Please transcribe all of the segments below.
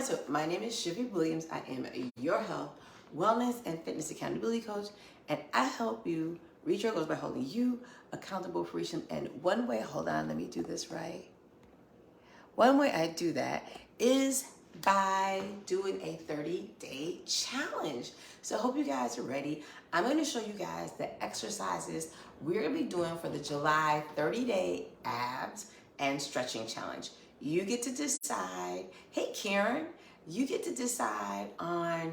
So my name is Shivy Williams. I am your health, wellness, and fitness accountability coach, and I help you reach your goals by holding you accountable for reaching. And one way, hold on, let me do this right. One way I do that is by doing a 30-day challenge. So I hope you guys are ready. I'm going to show you guys the exercises we're going to be doing for the July 30-day abs and stretching challenge. You get to decide. Hey, Karen, you get to decide on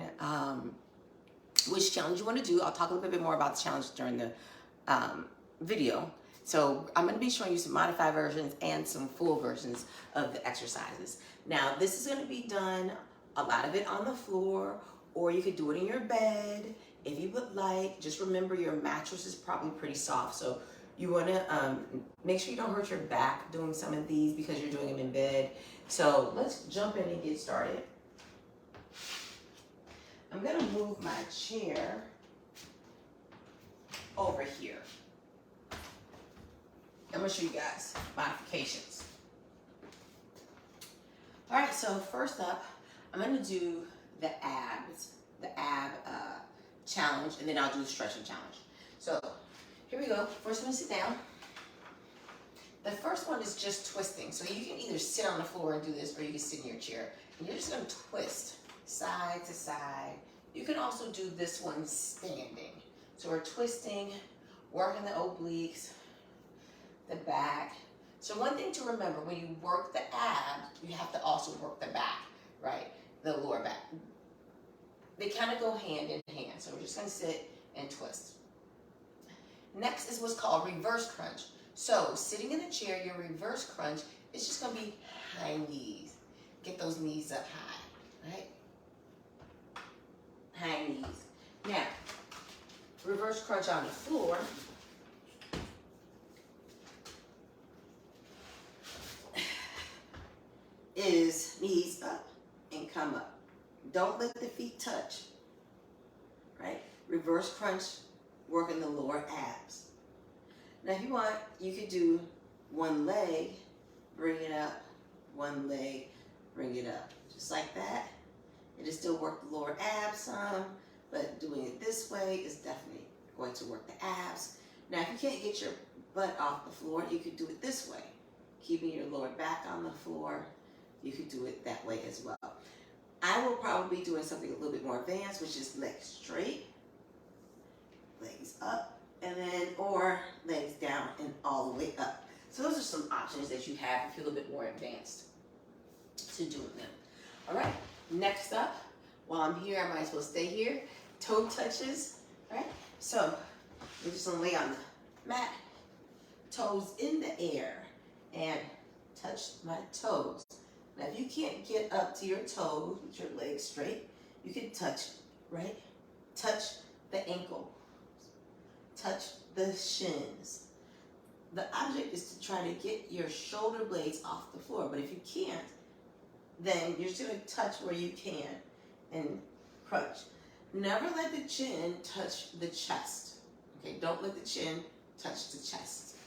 which challenge you want to do. I'll talk a little bit more about the challenge during the video. So I'm going to be showing you some modified versions and some full versions of the exercises. Now, this is going to be done, a lot of it on the floor, or you could do it in your bed if you would like. Just remember your mattress is probably pretty soft, so you want to make sure you don't hurt your back doing some of these because you're doing them in bed. So let's jump in and get started. I'm going to move my chair over here. I'm going to show you guys modifications. All right, so first up, I'm going to do the ab challenge, and then I'll do the stretching challenge. So here we go. First, I'm going to sit down. The first one is just twisting. So you can either sit on the floor and do this, or you can sit in your chair. And you're just going to twist side to side. You can also do this one standing. So we're twisting, working the obliques, the back. So one thing to remember, when you work the abs, you have to also work the back, right? The lower back. They kind of go hand in hand. So we're just going to sit and twist. Next is what's called reverse crunch. So sitting in the chair, your reverse crunch is just going to be high knees. Get those knees up high, right? High knees. Now, reverse crunch on the floor. Is knees up and come up. Don't let the feet touch, right? Reverse crunch, working the lower abs. Now if you want, you could do one leg, bring it up, one leg, bring it up. Just like that. It'll still work the lower abs some, but doing it this way is definitely going to work the abs. Now if you can't get your butt off the floor, you could do it this way. Keeping your lower back on the floor. You could do it that way as well. I will probably be doing something a little bit more advanced, which is legs straight, legs up, and then, or legs down and all the way up. So those are some options that you have if you're a little bit more advanced to doing them. All right, next up, while I'm here, I might as well stay here. Toe touches, right? So we're just gonna lay on the mat, toes in the air, and touch my toes. Now, if you can't get up to your toes with your legs straight, you can touch, right? Touch the ankle, touch the shins. The object is to try to get your shoulder blades off the floor, but if you can't, then you're just going to touch where you can and crunch. Never let the chin touch the chest. Okay, don't let the chin touch the chest.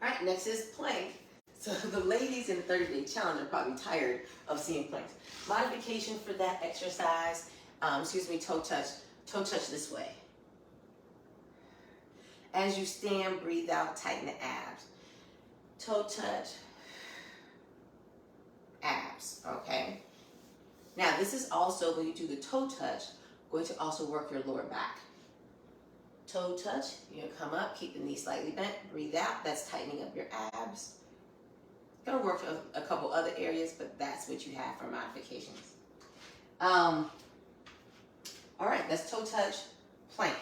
All right, next is plank. So the ladies in the 30-day challenge are probably tired of seeing planks. Modification for that exercise, toe touch this way. As you stand, breathe out, tighten the abs. Toe touch, abs, okay? Now this is also, when you do the toe touch, going to also work your lower back. Toe touch, you're gonna come up, keep the knee slightly bent, breathe out, that's tightening up your abs. Gonna work a couple other areas, but that's what you have for modifications. All right, that's toe touch, plank.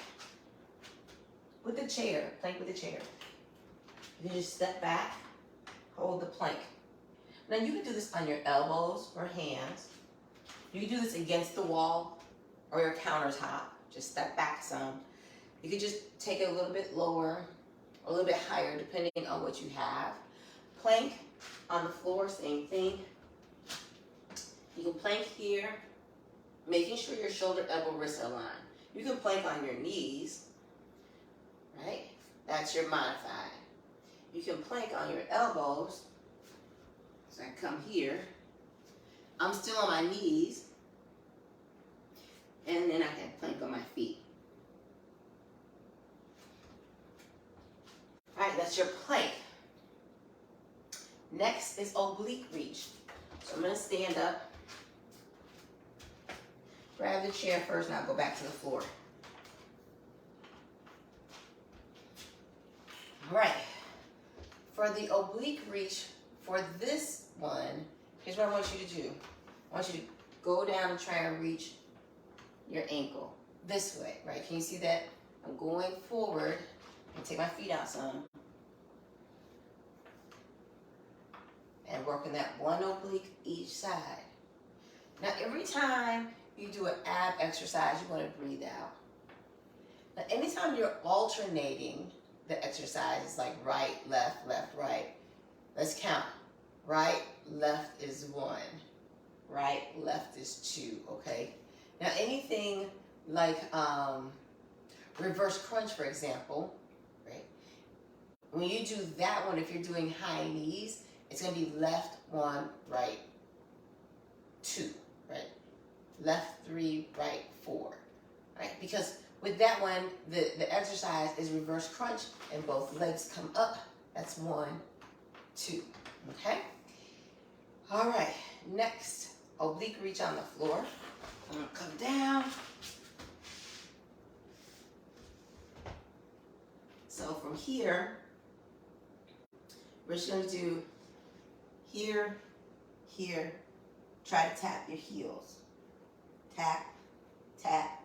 With the chair, plank with the chair. You can just step back, hold the plank. Now you can do this on your elbows or hands. You can do this against the wall or your countertop. Just step back some. You could just take it a little bit lower or a little bit higher depending on what you have. Plank on the floor, same thing. You can plank here, making sure your shoulder, elbow, wrists are aligned. You can plank on your knees, right? That's your modified. You can plank on your elbows. So I come here, I'm still on my knees, and then I can plank on my feet. All right, that's your plank. Next is oblique reach. So I'm gonna stand up, grab the chair first, and I'll go back to the floor. All right, for the oblique reach, for this one, here's what I want you to do. I want you to go down and try and reach your ankle this way, right? Can you see that? I'm going forward and take my feet out some. And working that one oblique each side. Now, every time you do an ab exercise, you want to breathe out. Now, anytime you're alternating the exercises, like right, left, right, let's count. Right, left is 1. Right, left is 2, okay? Now, anything like reverse crunch, for example, right? When you do that one, if you're doing high knees, it's going to be left 1, right 2, right? Left 3, right 4, right? Because with that one, the exercise is reverse crunch and both legs come up. That's 1, 2, okay? All right, next, oblique reach on the floor. I'm going to come down. So from here, we're just going to do here, here, try to tap your heels. Tap, tap,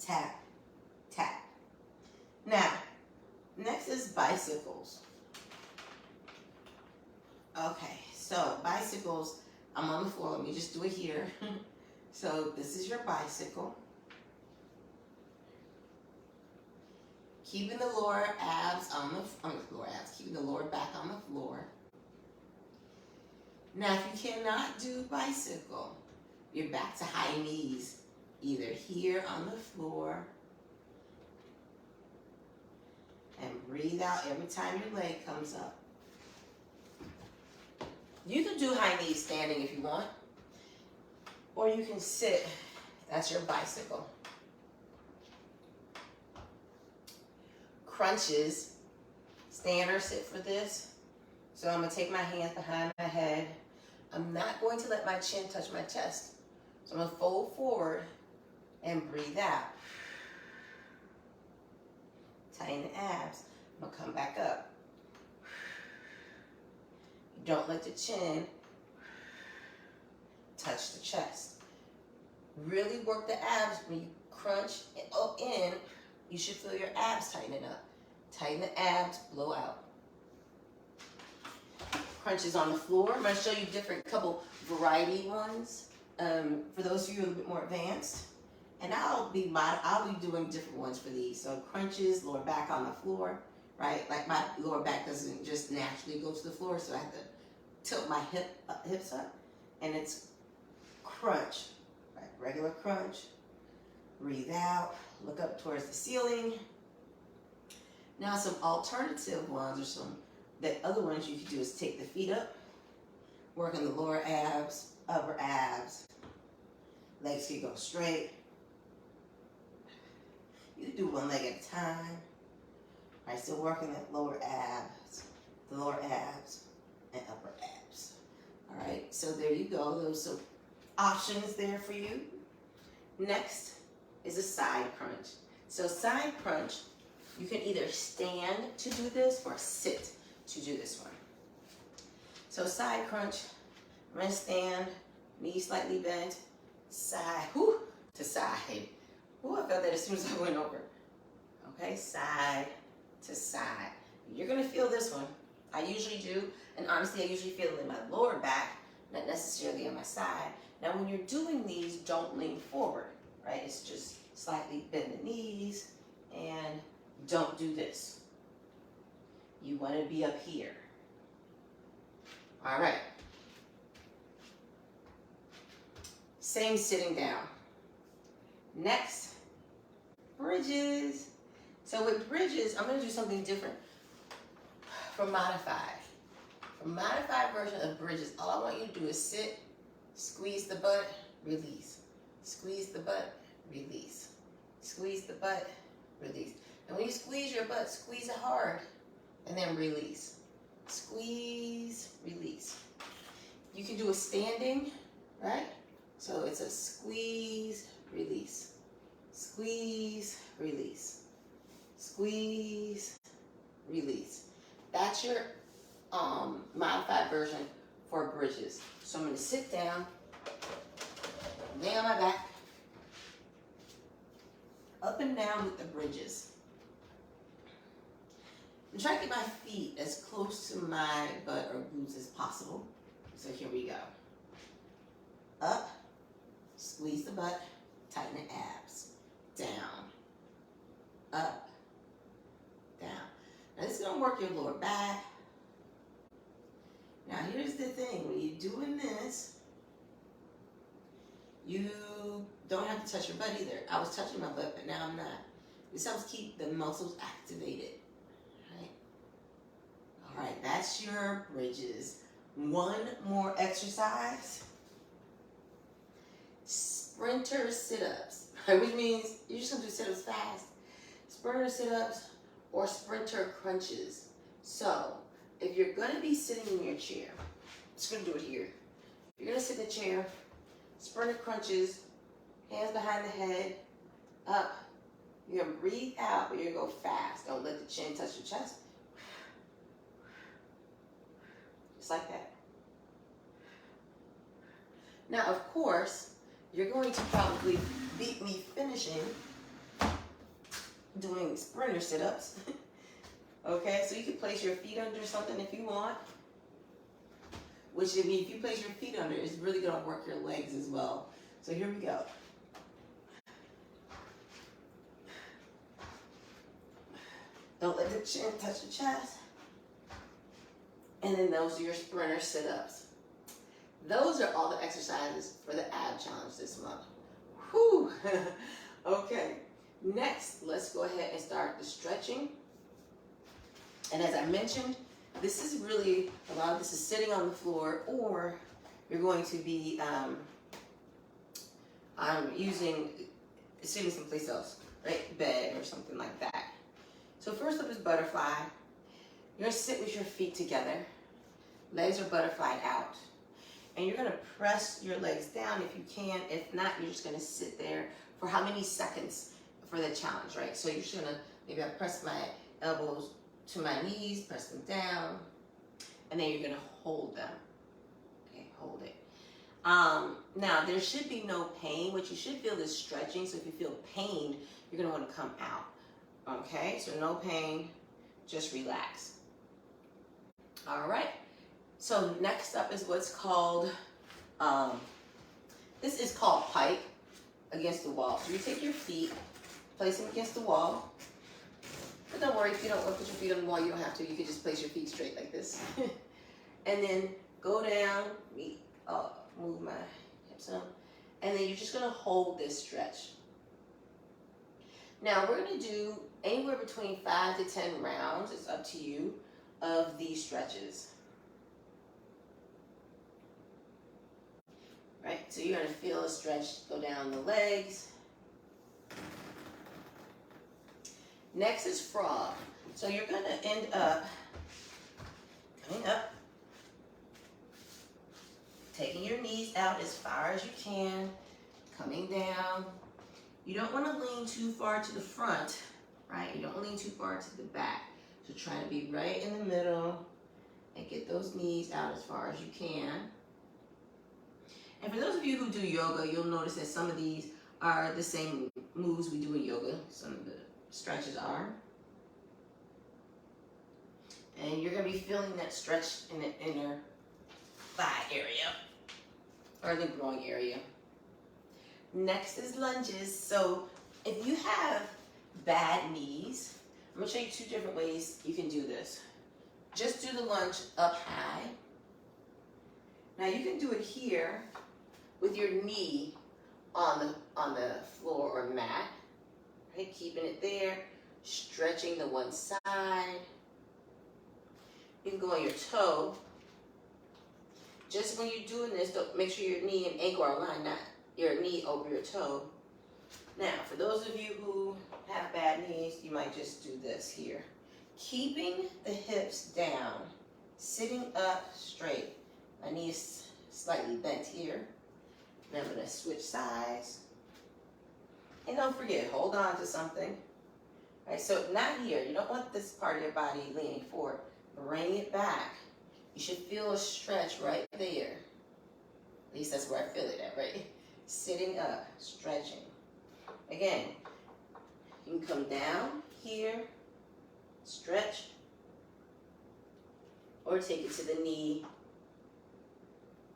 tap, tap. Now, next is bicycles. Okay, so bicycles, I'm on the floor. Let me just do it here. So this is your bicycle. Keeping the lower abs on keeping the lower back on the floor. Now, if you cannot do bicycle, you're back to high knees, either here on the floor, and breathe out every time your leg comes up. You can do high knees standing if you want, or you can sit. That's your bicycle. Crunches, stand or sit for this. So I'm going to take my hands behind my head. I'm not going to let my chin touch my chest. So I'm going to fold forward and breathe out. Tighten the abs. I'm going to come back up. Don't let the chin touch the chest. Really work the abs. When you crunch up in, you should feel your abs tightening up. Tighten the abs, blow out. Crunches on the floor. I'm going to show you different couple variety ones for those of you a little bit more advanced. And I'll be doing different ones for these. So crunches, lower back on the floor, right? Like my lower back doesn't just naturally go to the floor, so I have to tilt my hips up, and it's crunch, right? Regular crunch. Breathe out. Look up towards the ceiling. Now some alternative ones, or the other ones you can do is take the feet up, working the lower abs, upper abs. Legs can go straight. You can do one leg at a time. All right, still working the lower abs and upper abs. All right, so there you go. Those are some options there for you. Next is a side crunch. So side crunch, you can either stand to do this or sit to do this one. So side crunch, I'm gonna stand, knees slightly bent, side, to side. I felt that as soon as I went over. Okay, side to side. You're gonna feel this one. I usually do, and honestly, I usually feel it in my lower back, not necessarily on my side. Now, when you're doing these, don't lean forward, right? It's just slightly bend the knees, and don't do this. You wanna be up here. All right. Same sitting down. Next, bridges. So with bridges, I'm gonna do something different from modified. For modified version of bridges, all I want you to do is sit, Squeeze the butt, release. Squeeze the butt, release. Squeeze the butt, release. And when you squeeze your butt, squeeze it hard and then release. Squeeze, release. You can do a standing, right? So it's a squeeze, release. Squeeze, release. Squeeze, release. That's your modified version for bridges. So I'm going to sit down, lay on my back, up and down with the bridges. I'm trying to get my feet as close to my butt or glutes as possible. So here we go. Up, squeeze the butt, tighten the abs. Down, up, down. Now this is going to work your lower back. Now here's the thing, when you're doing this, you don't have to touch your butt either. I was touching my butt, but now I'm not. This helps keep the muscles activated. All right, that's your bridges. One more exercise. Sprinter sit-ups, which means you're just gonna do sit-ups fast. Sprinter sit-ups or sprinter crunches. So if you're gonna be sitting in your chair, just gonna do it here. You're gonna sit in the chair, sprinter crunches, hands behind the head, up. You're gonna breathe out, but you're gonna go fast. Don't let the chin touch your chest. Just like that. Now, of course, you're going to probably beat me finishing doing sprinter sit-ups. Okay, so you can place your feet under something if you want. Which, I mean, if you place your feet under, it's really going to work your legs as well. So here we go. Don't let the chin touch the chest. And then those are your sprinter sit-ups. Those are all the exercises for the ab challenge this month. Whew. Okay, next, let's go ahead and start the stretching. And as I mentioned, this is really, a lot of this is sitting on the floor, or you're going to be sitting someplace else, right? Bed or something like that. So first up is butterfly. You're gonna sit with your feet together. Legs are butterflied out. And you're gonna press your legs down if you can. If not, you're just gonna sit there for how many seconds for the challenge, right? So you're just gonna, maybe I press my elbows to my knees, press them down, and then you're gonna hold them. Okay, hold it. Now, there should be no pain. What you should feel is stretching. So if you feel pain, you're gonna wanna come out. Okay, so no pain, just relax. All right, so next up is what's called, this is called pike against the wall. So you take your feet, place them against the wall. But don't worry, if you don't want to put your feet on the wall, you don't have to. You can just place your feet straight like this. And then go down, move my hips up. And then you're just gonna hold this stretch. Now we're gonna do anywhere between 5 to 10 rounds, it's up to you, of these stretches. Right, so you're gonna feel a stretch go down the legs. Next is frog. So you're gonna end up coming up, taking your knees out as far as you can, coming down. You don't want to lean too far to the front, right? You don't lean too far to the back. So try to be right in the middle and get those knees out as far as you can. And for those of you who do yoga, you'll notice that some of these are the same moves we do in yoga. Some of the stretches are. And you're going to be feeling that stretch in the inner thigh area or the groin area. Next is lunges. So if you have bad knees, I'm going to show you 2 different ways you can do this. Just do the lunge up high. Now you can do it here with your knee on the floor or mat. Right? Keeping it there, stretching the one side. You can go on your toe Just when you're doing this, don't make sure your knee and ankle are aligned, not your knee over your toe. Now, for those of you who have bad knees, you might just do this here. Keeping the hips down, sitting up straight. My knee is slightly bent here. Then I'm going to switch sides. And don't forget, hold on to something. All right, so not here. You don't want this part of your body leaning forward. Bring it back. You should feel a stretch right there. At least that's where I feel it at, right? Sitting up, stretching. Again, you can come down here, stretch, or take it to the knee,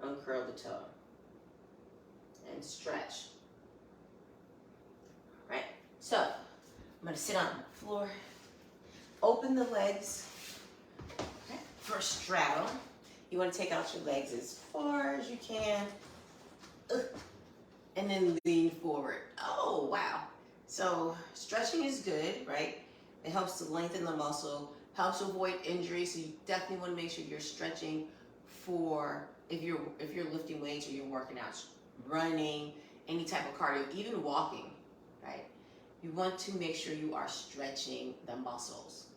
uncurl the toe, and stretch. All right, so I'm gonna sit on the floor, open the legs, okay, for a straddle. You wanna take out your legs as far as you can, and then lean forward. Oh, wow. So stretching is good, right? It helps to lengthen the muscle, helps avoid injury, so you definitely want to make sure you're stretching for if you're lifting weights or you're working out, running, any type of cardio, even walking, right? You want to make sure you are stretching the muscles.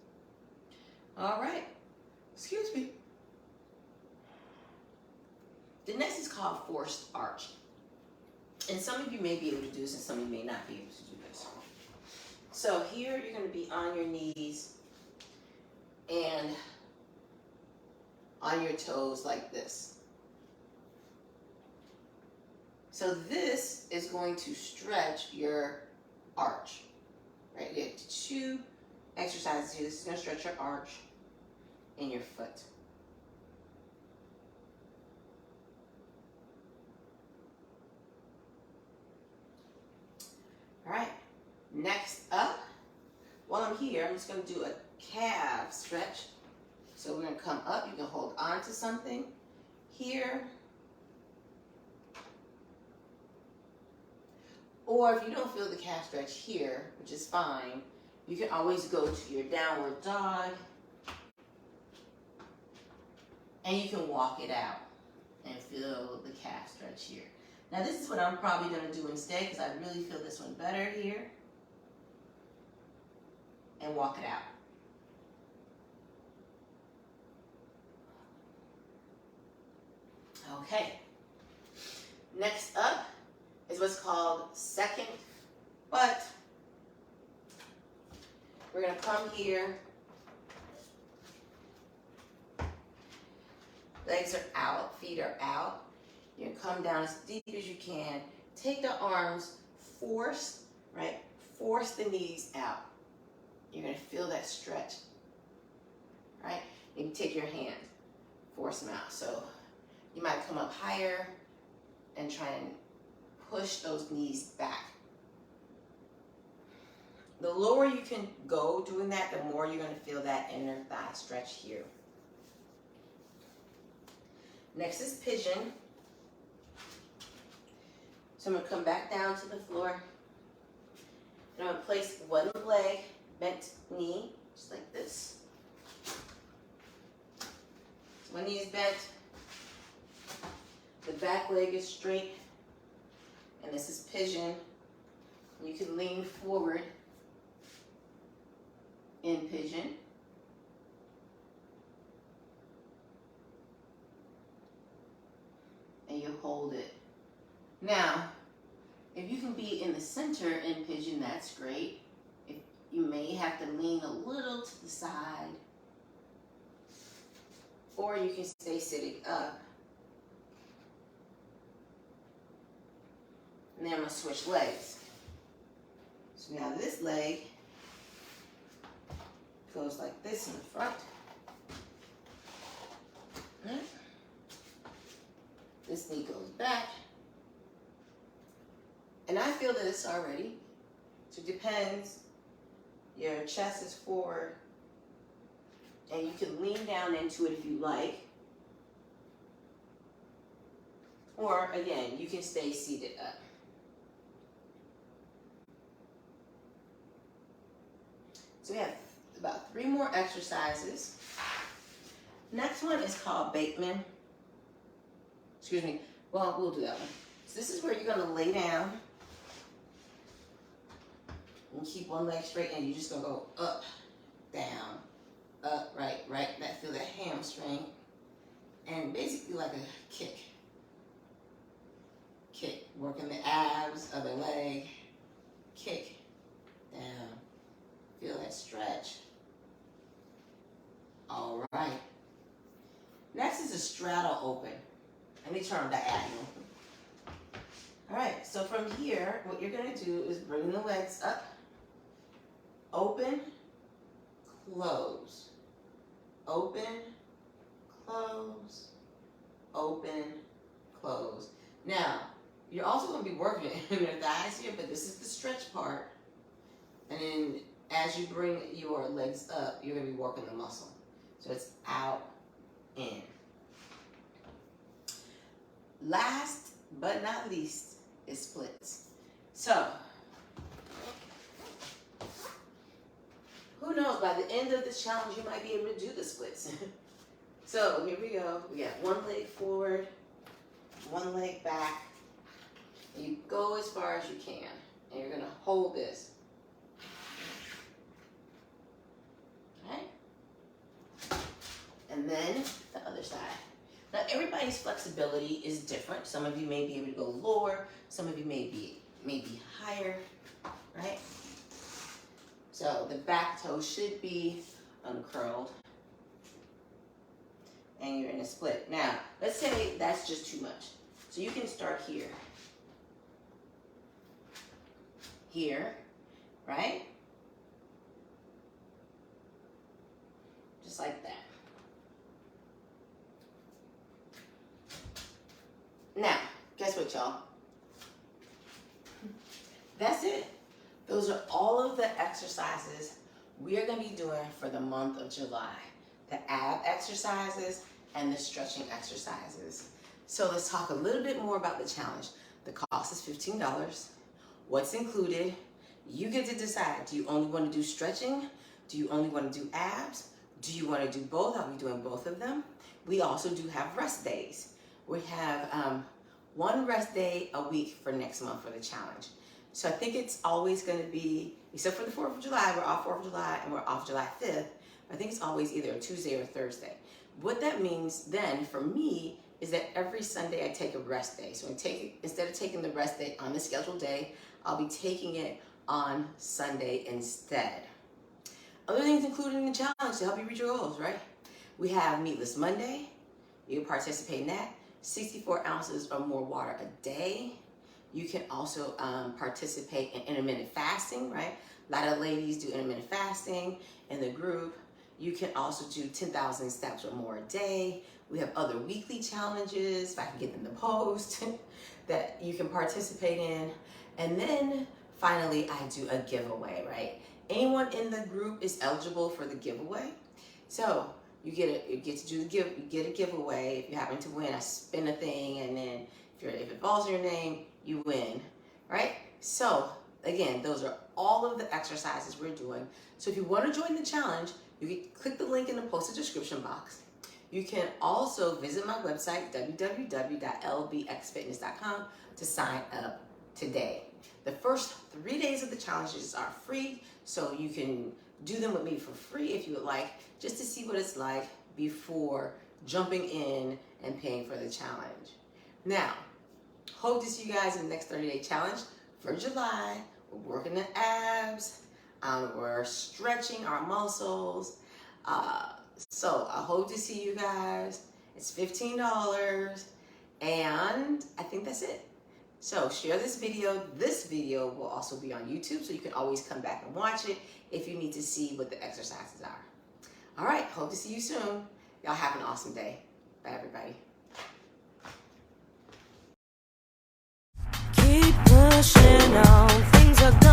All right. Excuse me. The next is called forced arch. And some of you may be able to do this and some of you may not be able to do this. So here you're going to be on your knees and on your toes like this. So this is going to stretch your arch, right? You have 2 exercises here. This is going to stretch your arch in your foot. All right, next up, while I'm here, I'm just going to do a calf stretch. So we're going to come up. You can hold on to something here. Or if you don't feel the calf stretch here, which is fine, you can always go to your downward dog. And you can walk it out and feel the calf stretch here. Now this is what I'm probably going to do instead because I really feel this one better here. And walk it out. Okay. Next up is what's called second butt. We're going to come here. Legs are out, feet are out. You're going to come down as deep as you can. Take the arms, force, right? Force the knees out. You're going to feel that stretch, right? You can take your hand, force them out. So you might come up higher and try and push those knees back. The lower you can go doing that, the more you're going to feel that inner thigh stretch here. Next is pigeon. So I'm going to come back down to the floor. And I'm going to place one leg, bent knee, just like this. So one knee is bent. The back leg is straight. And this is pigeon. You can lean forward in pigeon. And you hold it. Now, if you can be in the center in pigeon, that's great. If you may have to lean a little to the side, or you can stay sitting up. And then I'm going to switch legs. So now this leg goes like this in the front. Right. This knee goes back. And I feel this already. So it depends. Your chest is forward. And you can lean down into it if you like. Or again, you can stay seated up. So we have about 3 more exercises. Next one is called Bateman. Excuse me. Well, we'll do that one. So this is where you're gonna lay down and keep one leg straight, and you're just gonna go up, down, up, right. That feel that hamstring, and basically like a kick. Kick, working the abs, other leg, kick, down, feel that stretch. All right. Next is a straddle open. Let me turn diagonal. All right, so from here, what you're gonna do is bring the legs up, open, close, open, close, open, close. Now, you're also gonna be working in your thighs here, but this is the stretch part. And then as you bring your legs up, you're gonna be working the muscle. So it's out, in. Last but not least is splits. So, who knows, by the end of this challenge, you might be able to do the splits. So here we go. We got one leg forward, one leg back. And you go as far as you can. And you're gonna hold this. Okay? And then the other side. Now everybody's flexibility is different. Some of you may be able to go lower, some of you may be higher, right? So the back toe should be uncurled. And you're in a split. Now, let's say that's just too much. So you can start here. Here, right? Just like that. Now, guess what, y'all? That's it. Those are all of the exercises we are going to be doing for the month of July. The ab exercises and the stretching exercises. So let's talk a little bit more about the challenge. The cost is $15. What's included? You get to decide. Do you only want to do stretching? Do you only want to do abs? Do you want to do both? I'll be doing both of them. We also do have rest days. We have one rest day a week for next month for the challenge. So I think it's always going to be, except for the 4th of July, we're off 4th of July and we're off July 5th. I think it's always either a Tuesday or Thursday. What that means then for me is that every Sunday I take a rest day. So instead of taking the rest day on the scheduled day, I'll be taking it on Sunday instead. Other things included in the challenge to help you reach your goals, right? We have Meatless Monday. You can participate in that. 64 ounces or more water a day. You can also participate in intermittent fasting, right? A lot of ladies do intermittent fasting in the group. You can also do 10,000 steps or more a day. We have other weekly challenges, if I can get them to post, that you can participate in. And then finally, I do a giveaway, right? Anyone in the group is eligible for the giveaway. So you get a giveaway. If you happen to win, I spin a thing, and then if it falls in your name, you win, right? So again, those are all of the exercises we're doing. So if you want to join the challenge, you can click the link in the posted description box. You can also visit my website, www.lbxfitness.com, to sign up today. The first 3 days of the challenges are free, so you can do them with me for free if you would like, just to see what it's like before jumping in and paying for the challenge. Now, hope to see you guys in the next 30-day challenge. For July, we're working the abs, we're stretching our muscles. So I hope to see you guys. It's $15, and I think that's it. So share this video. This video will also be on YouTube, so you can always come back and watch it if you need to see what the exercises are. All right, hope to see you soon. Y'all have an awesome day. Bye, everybody. Keep pushing on, things are done.